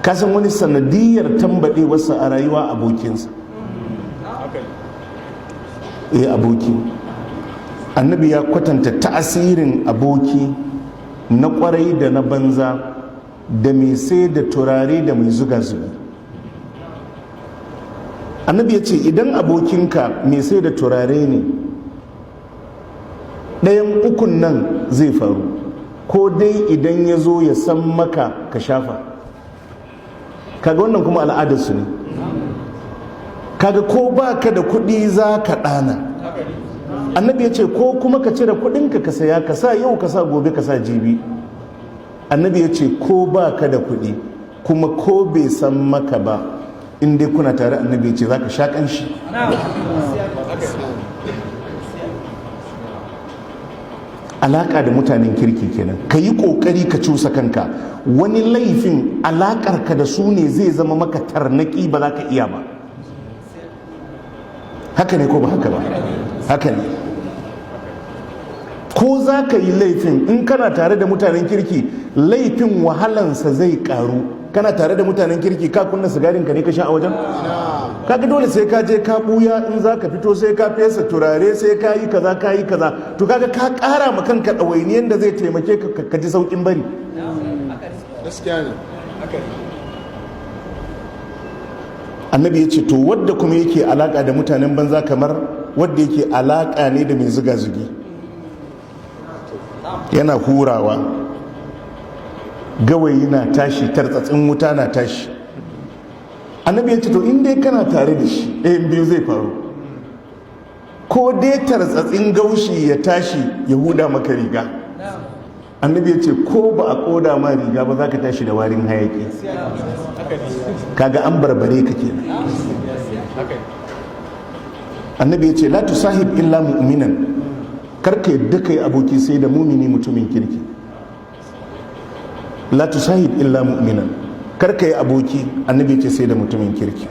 kasan wani sanadiyar tambadewarsa a rayuwa abokinsa, aboki. Annabi ya kwatanta ta'asirin aboki na kwarai da na banza, da mai sai da turare da mai zuga-zuga. Annabi ya ce idan abokinka mai sai da turare ne, ɗayan ukun nan zai faru, ko dai idan ya zo ya san maka ka shafa, kaga wannan kuma al'adarsu ne, kaga ko ba ka da kuɗi za ka ɗana. Annabi ya ce ko kuma ka cire kuɗinka ka saya, ka sa yau, ka sa gobe, ka sa jibi. Annabi ya ce ko ba ka da kuɗi kuma ko bai san maka ba, in dai kuna tare, annabi ya ce za ka sha ƙanshi. Alaƙa da mutanen kirki kenan, ka yi ƙoƙari ka cusa kanka. Wani laifin alaƙarka da su ne zai zama maka tarnaƙi, ba za ka iya ba. Haka ne ko ba haka ba? Haka ne. Ko za ka yi laifin, in kana tare da mutanen kirki, laifin wahalansa zai ƙaru. Kana tare da mutanen kirki, ka kunna sigarin ka ne ka sha a wajen? Kaga dole sai ka je ka buya, in za ka fito sai ka fesa turare, sai ka yi kaza, ka yi kaza. To kaga ka ƙara ma kanka ɗawainiyar da zai taimake ka ji sauƙin bari. Gaskiya ne. Annabi ya ce to wadda kuma yake alaƙa da mutanen banza kamar wadda yake alaƙa ne da mai zuga-zugi, yana hurawa, gawayi na tashi, tartsatsin wuta na tashi. Annabi ya ce to in dai kana tare da shi, ɗayan biyu zai faru, ko dai tartsatsin gaushi ya tashi ya huda maka riga. Annabi ya ce ko ba a koda ma riga ba za ka tashi da warin hayaki, kaga an barbare ka kenan. Annabi ya ce la tusahib illa mu'minan, karka yadda kai aboki sai da mumini, mutumin kirki. La tusahib illa mu'minan, karka yi aboki, annabi ya ce sai da mutumin kirki.